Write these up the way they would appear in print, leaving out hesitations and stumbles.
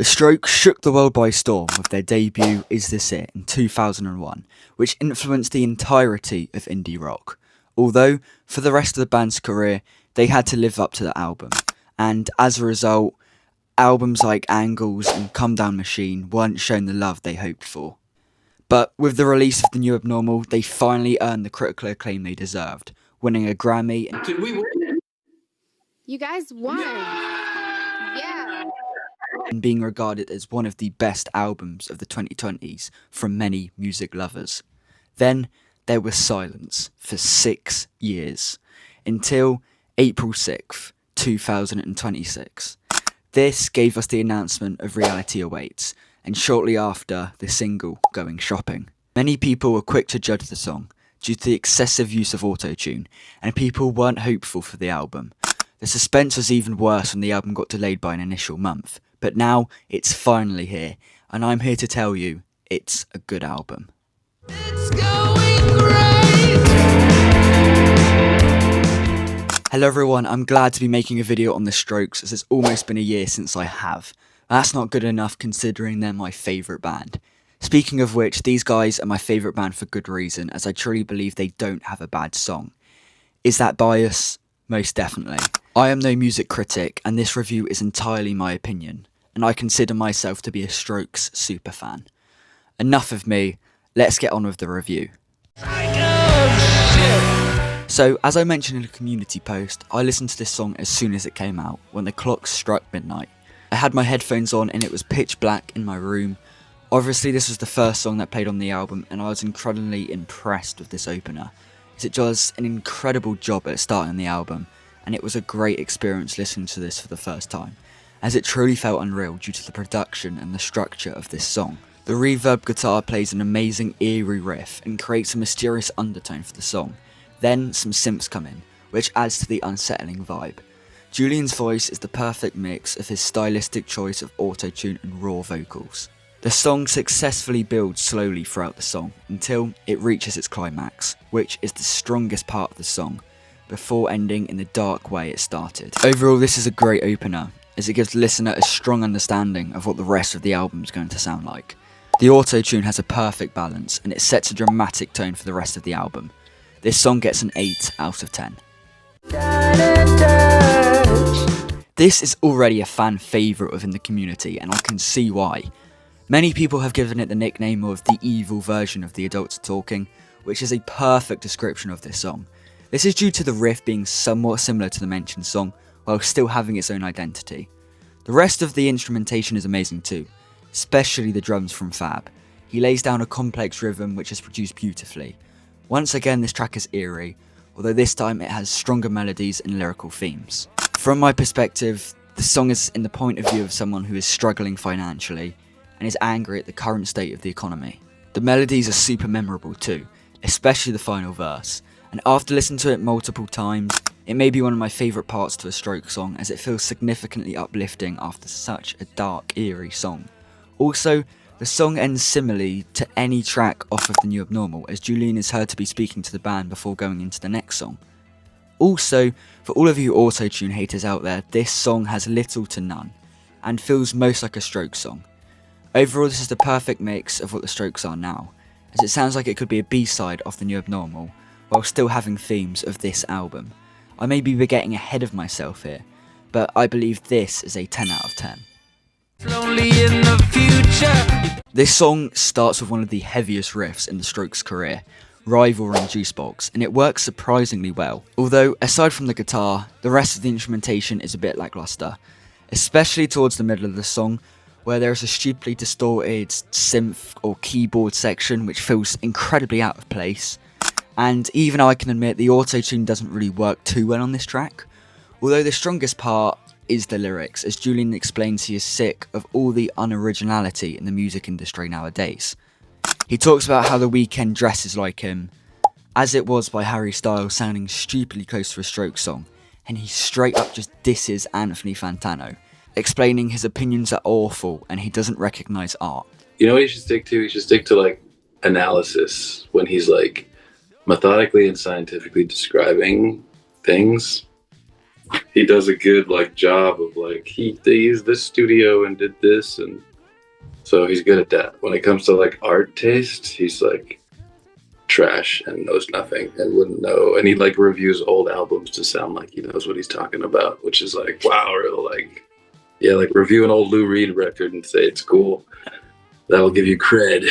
The Strokes shook the world by storm with their debut Is This It in 2001, which influenced the entirety of indie rock. Although, for the rest of the band's career, they had to live up to the album, and as a result, albums like Angles and Come Down Machine weren't shown the love they hoped for. But with the release of The New Abnormal, they finally earned the critical acclaim they deserved, winning a Grammy. Did we win? You guys won. Yeah. And being regarded as one of the best albums of the 2020s from many music lovers. Then there was silence for 6 years, until April 6th, 2026. This gave us the announcement of Reality Awaits, and shortly after, the single Going Shopping. Many people were quick to judge the song due to the excessive use of auto-tune, and people weren't hopeful for the album. The suspense was even worse when the album got delayed by an initial month, but now it's finally here, and I'm here to tell you, it's a good album. It's going great. Hello everyone, I'm glad to be making a video on The Strokes as it's almost been a year since I have. That's not good enough considering they're my favourite band. Speaking of which, these guys are my favourite band for good reason, as I truly believe they don't have a bad song. Is that bias? Most definitely. I am no music critic, and this review is entirely my opinion, and I consider myself to be a Strokes superfan. Enough of me, let's get on with the review. So, as I mentioned in a community post, I listened to this song as soon as it came out, when the clock struck midnight. I had my headphones on and it was pitch black in my room. Obviously this was the first song that played on the album, and I was incredibly impressed with this opener, as it does an incredible job at starting the album, and it was a great experience listening to this for the first time, as it truly felt unreal due to the production and the structure of this song. The reverb guitar plays an amazing eerie riff and creates a mysterious undertone for the song. Then some synths come in, which adds to the unsettling vibe. Julian's voice is the perfect mix of his stylistic choice of auto-tune and raw vocals. The song successfully builds slowly throughout the song until it reaches its climax, which is the strongest part of the song, before ending in the dark way it started. Overall, this is a great opener, as it gives the listener a strong understanding of what the rest of the album is going to sound like. The auto-tune has a perfect balance, and it sets a dramatic tone for the rest of the album. This song gets an 8 out of 10. Dine N Dash. This is already a fan favourite within the community, and I can see why. Many people have given it the nickname of the evil version of The Adults Are Talking, which is a perfect description of this song. This is due to the riff being somewhat similar to the mentioned song, while still having its own identity. The rest of the instrumentation is amazing too, especially the drums from Fab. He lays down a complex rhythm which is produced beautifully. Once again, this track is eerie, although this time it has stronger melodies and lyrical themes. From my perspective, the song is in the point of view of someone who is struggling financially and is angry at the current state of the economy. The melodies are super memorable too, especially the final verse, and after listening to it multiple times, it may be one of my favourite parts to a Strokes song, as it feels significantly uplifting after such a dark, eerie song. Also, the song ends similarly to any track off of The New Abnormal, as Julian is heard to be speaking to the band before going into the next song. Also, for all of you auto-tune haters out there, this song has little to none, and feels most like a Strokes song. Overall, this is the perfect mix of what the Strokes are now, as it sounds like it could be a B-side of The New Abnormal, while still having themes of this album. I may be getting ahead of myself here, but I believe this is a 10 out of 10. Lonely in the future. This song starts with one of the heaviest riffs in the Strokes' career, Rival and Juicebox, and it works surprisingly well. Although, aside from the guitar, the rest of the instrumentation is a bit lackluster, especially towards the middle of the song, where there is a stupidly distorted synth or keyboard section which feels incredibly out of place. And even I can admit the auto-tune doesn't really work too well on this track, although the strongest part is the lyrics, as Julian explains he is sick of all the unoriginality in the music industry nowadays. He talks about how The Weeknd dresses like him, as it was by Harry Styles sounding stupidly close to a Strokes song, and he straight up just disses Anthony Fantano, explaining his opinions are awful and he doesn't recognise art. You know what he should stick to? He should stick to like analysis when he's like methodically and scientifically describing things. he does a good like job of like they used this studio and did this, and so he's good at that. When it comes to like art taste, he's like trash and knows nothing and wouldn't know, and he like reviews old albums to sound like he knows what he's talking about, which is like wow, or like yeah, like review an old Lou Reed record and say it's cool. That'll give you cred.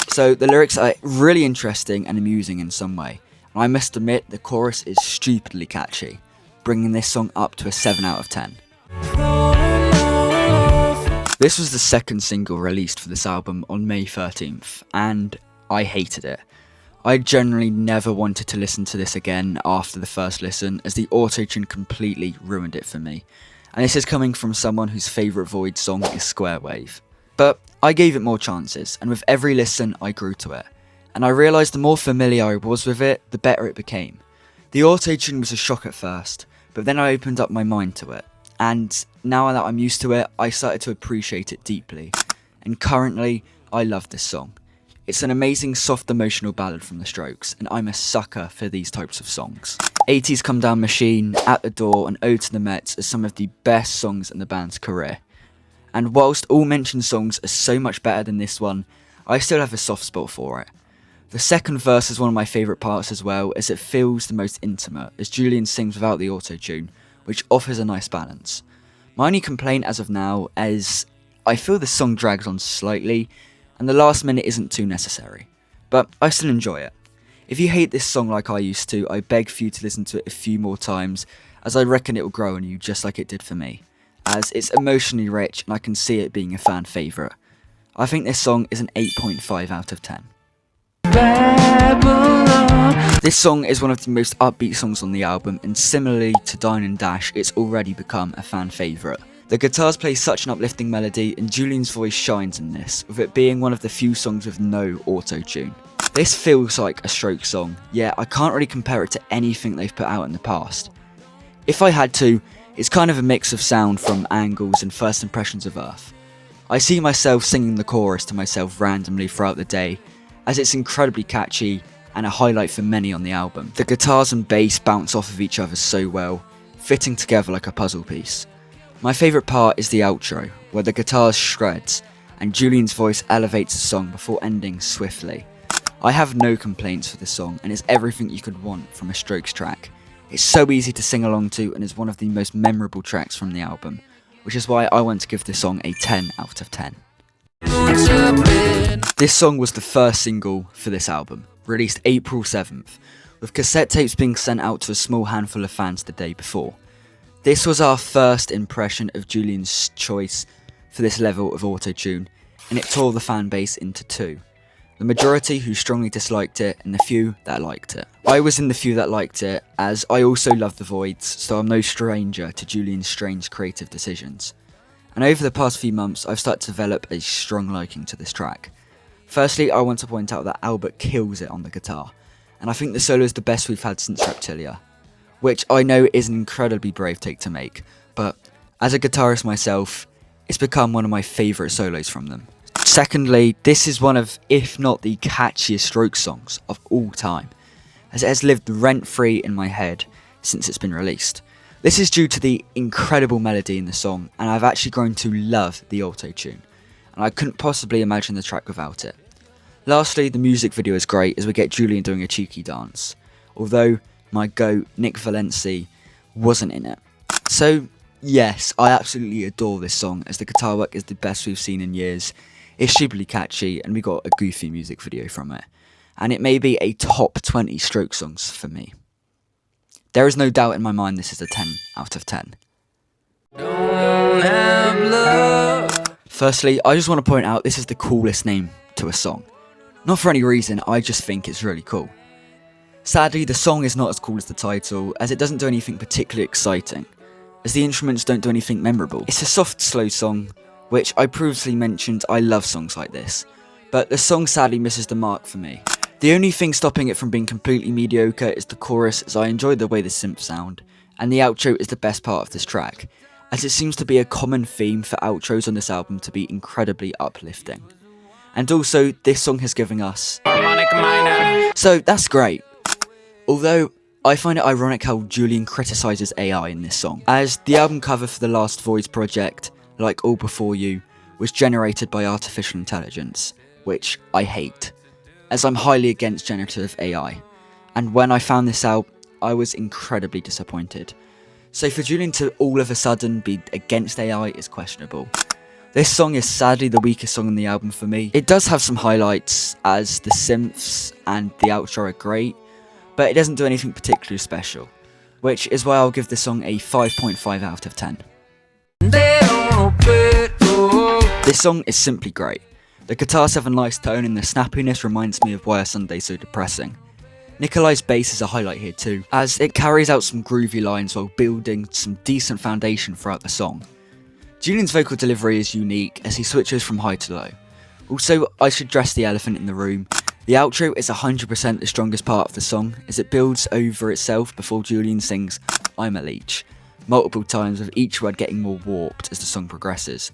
So the lyrics are really interesting and amusing in some way, and I must admit the chorus is stupidly catchy, bringing this song up to a 7 out of 10. This was the second single released for this album on May 13th, and I hated it. I generally never wanted to listen to this again after the first listen, as the autotune completely ruined it for me, and this is coming from someone whose favourite Void song is Square Wave. But I gave it more chances, and with every listen I grew to it, and I realised the more familiar I was with it, the better it became. The autotune was a shock at first, but then I opened up my mind to it, and now that I'm used to it, I started to appreciate it deeply, and currently I love this song. It's an amazing soft emotional ballad from the Strokes, and I'm a sucker for these types of songs. 80s Come Down Machine, At the Door and Ode to the Mets are some of the best songs in the band's career. And whilst all mentioned songs are so much better than this one, I still have a soft spot for it. The second verse is one of my favourite parts as well, as it feels the most intimate, as Julian sings without the auto-tune, which offers a nice balance. My only complaint as of now is I feel the song drags on slightly, and the last minute isn't too necessary, but I still enjoy it. If you hate this song like I used to, I beg for you to listen to it a few more times, as I reckon it will grow on you just like it did for me, as it's emotionally rich and I can see it being a fan favourite. I think this song is an 8.5 out of 10. This song is one of the most upbeat songs on the album, and similarly to Dine N Dash, it's already become a fan favourite. The guitars play such an uplifting melody, and Julian's voice shines in this, with it being one of the few songs with no auto-tune. This feels like a Strokes song, yet I can't really compare it to anything they've put out in the past. If I had to, it's kind of a mix of sound from Angles and First Impressions of Earth. I see myself singing the chorus to myself randomly throughout the day, as it's incredibly catchy and a highlight for many on the album. The guitars and bass bounce off of each other so well, fitting together like a puzzle piece. My favourite part is the outro, where the guitar shreds and Julian's voice elevates the song before ending swiftly. I have no complaints for this song, and it's everything you could want from a Strokes track. It's so easy to sing along to, and is one of the most memorable tracks from the album, which is why I want to give this song a 10 out of 10. This song was the first single for this album, released April 7th, with cassette tapes being sent out to a small handful of fans the day before. This was our first impression of Julian's choice for this level of autotune, and it tore the fan base into two. The majority who strongly disliked it, and the few that liked it. I was in the few that liked it, as I also love the Voids, so I'm no stranger to Julian's strange creative decisions. And over the past few months, I've started to develop a strong liking to this track. Firstly, I want to point out that Albert kills it on the guitar, and I think the solo is the best we've had since Reptilia, which I know is an incredibly brave take to make, but as a guitarist myself, it's become one of my favourite solos from them. Secondly, this is one of, if not the catchiest Strokes songs of all time, as it has lived rent-free in my head since it's been released. This is due to the incredible melody in the song, and I've actually grown to love the auto-tune, and I couldn't possibly imagine the track without it. Lastly, the music video is great as we get Julian doing a cheeky dance, although my goat, Nick Valenci, wasn't in it. So yes, I absolutely adore this song, as the guitar work is the best we've seen in years. It's stupidly catchy, and we got a goofy music video from it, and it may be a top 20 Strokes songs for me. There is no doubt in my mind this is a 10 out of 10. Firstly, I just want to point out this is the coolest name to a song. Not for any reason, I just think it's really cool. Sadly, the song is not as cool as the title, as it doesn't do anything particularly exciting, as the instruments don't do anything memorable. It's a soft, slow song, which I previously mentioned I love songs like this, but the song sadly misses the mark for me. The only thing stopping it from being completely mediocre is the chorus, as I enjoy the way the synths sound, and the outro is the best part of this track, as it seems to be a common theme for outros on this album to be incredibly uplifting. And also, this song has given us harmonic minor, so that's great. Although, I find it ironic how Julian criticises AI in this song, as the album cover for the last Voids project, like All Before You, was generated by artificial intelligence, which I hate, as I'm highly against generative AI, and when I found this out, I was incredibly disappointed. So for Julian to all of a sudden be against AI is questionable. This song is sadly the weakest song on the album for me. It does have some highlights, as the synths and the outro are great, but it doesn't do anything particularly special, which is why I'll give the song a 5.5 out of 10. This song is simply great. The guitars have a nice tone and the snappiness reminds me of Why Are Sundays So Depressing. Nikolai's bass is a highlight here too, as it carries out some groovy lines while building some decent foundation throughout the song. Julian's vocal delivery is unique as he switches from high to low. Also, I should address the elephant in the room. The outro is 100% the strongest part of the song, as it builds over itself before Julian sings "I'm a leech" multiple times, with each word getting more warped as the song progresses.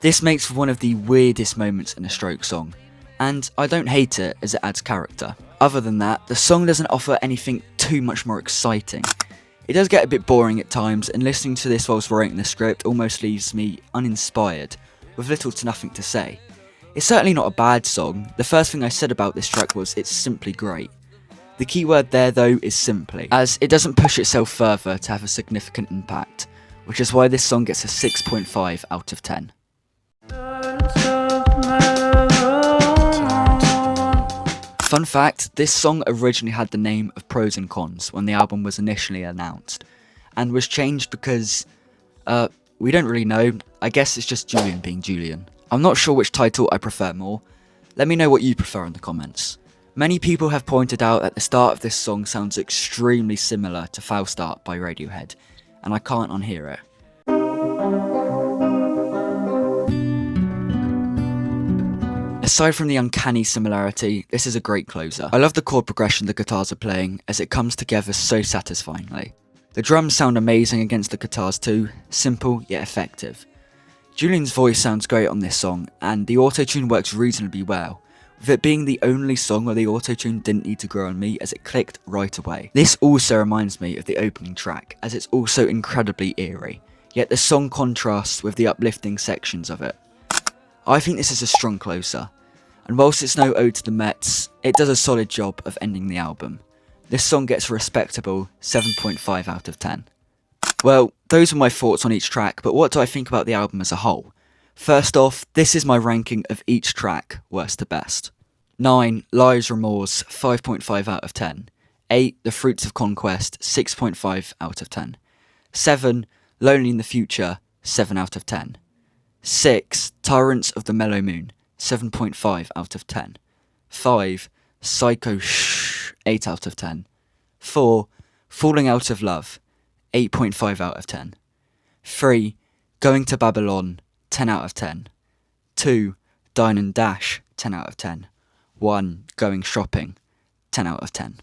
This makes for one of the weirdest moments in a Strokes song, and I don't hate it as it adds character. Other than that, the song doesn't offer anything too much more exciting. It does get a bit boring at times, and listening to this whilst writing the script almost leaves me uninspired, with little to nothing to say. It's certainly not a bad song. The first thing I said about this track was it's simply great. The key word there though is simply, as it doesn't push itself further to have a significant impact, which is why this song gets a 6.5 out of 10. Fun fact, this song originally had the name of Pros and Cons when the album was initially announced, and was changed because, we don't really know. I guess it's just Julian being Julian. I'm not sure which title I prefer more. Let me know what you prefer in the comments. Many people have pointed out that the start of this song sounds extremely similar to Foul Start by Radiohead, and I can't unhear it. Aside from the uncanny similarity, this is a great closer. I love the chord progression the guitars are playing, as it comes together so satisfyingly. The drums sound amazing against the guitars too, simple yet effective. Julian's voice sounds great on this song, and the autotune works reasonably well, with it being the only song where the autotune didn't need to grow on me as it clicked right away. This also reminds me of the opening track, as it's also incredibly eerie, yet the song contrasts with the uplifting sections of it. I think this is a strong closer, and whilst it's no ode to the Mets, it does a solid job of ending the album. This song gets a respectable 7.5 out of 10. Well, those are my thoughts on each track, but what do I think about the album as a whole? First off, this is my ranking of each track, worst to best. 9. Lies Remorse, 5.5 out of 10. 8. The Fruits of Conquest, 6.5 out of 10. 7. Lonely in the Future, 7 out of 10. 6. Tyrants of the Mellow Moon, 7.5 out of 10. 5. Psycho Shh, 8 out of 10. 4. Falling Out of Love, 8.5 out of 10. 3. Going to Babylon, 10 out of 10. 2. Dine N Dash, 10 out of 10. 1. Going Shopping, 10 out of 10.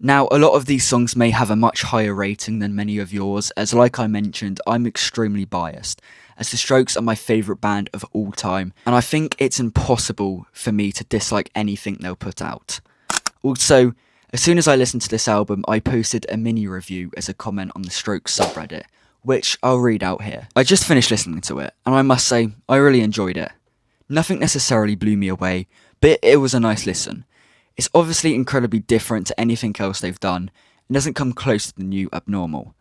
Now, a lot of these songs may have a much higher rating than many of yours, as like I mentioned, I'm extremely biased, as the Strokes are my favourite band of all time, and I think it's impossible for me to dislike anything they'll put out. Also, as soon as I listened to this album, I posted a mini review as a comment on the Strokes subreddit, which I'll read out here. I just finished listening to it, and I must say, I really enjoyed it. Nothing necessarily blew me away, but it was a nice listen. It's obviously incredibly different to anything else they've done, and doesn't come close to the new Abnormal.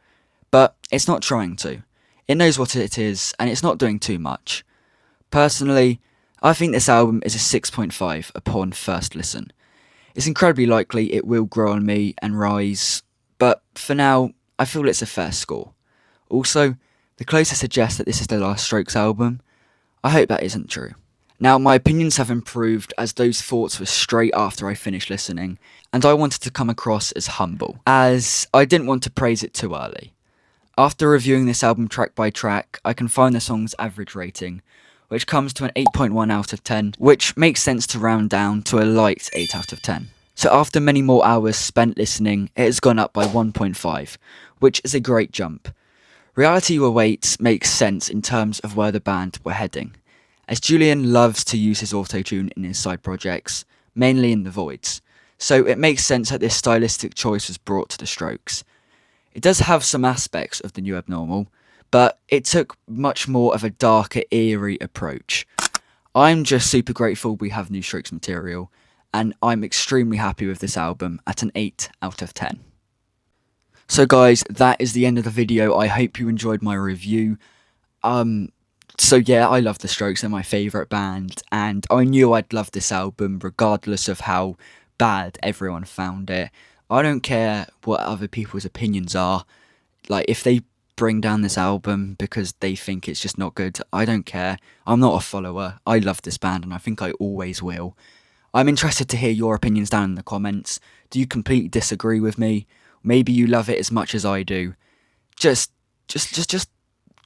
But it's not trying to. It knows what it is, and it's not doing too much. Personally, I think this album is a 6.5 upon first listen. It's incredibly likely it will grow on me and rise, but for now, I feel it's a fair score. Also, the closer suggests that this is the last Strokes album. I hope that isn't true. Now, my opinions have improved as those thoughts were straight after I finished listening, and I wanted to come across as humble, as I didn't want to praise it too early. After reviewing this album track by track, I can find the song's average rating, which comes to an 8.1 out of 10, which makes sense to round down to a light 8 out of 10. So after many more hours spent listening, it has gone up by 1.5, which is a great jump. Reality Awaits makes sense in terms of where the band were heading, as Julian loves to use his autotune in his side projects, mainly in the Voids, so it makes sense that this stylistic choice was brought to the Strokes. It does have some aspects of the New Abnormal, but it took much more of a darker, eerie approach. I'm just super grateful we have new Strokes material, and I'm extremely happy with this album at an 8 out of 10. So guys, that is the end of the video. I hope you enjoyed my review. So yeah, I love the Strokes, they're my favourite band, and I knew I'd love this album regardless of how bad everyone found it. I don't care what other people's opinions are. Like, if they bring down this album because they think it's just not good, I don't care. I'm not a follower. I love this band and I think I always will. I'm interested to hear your opinions down in the comments. Do you completely disagree with me? Maybe you love it as much as I do. Just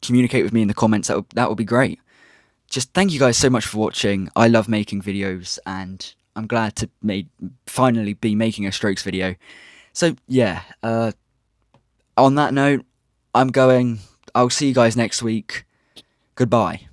communicate with me in the comments. That would be great. Just thank you guys so much for watching. I love making videos and I'm glad to finally be making a Strokes video. So yeah, on that note, I'm going. I'll see you guys next week. Goodbye.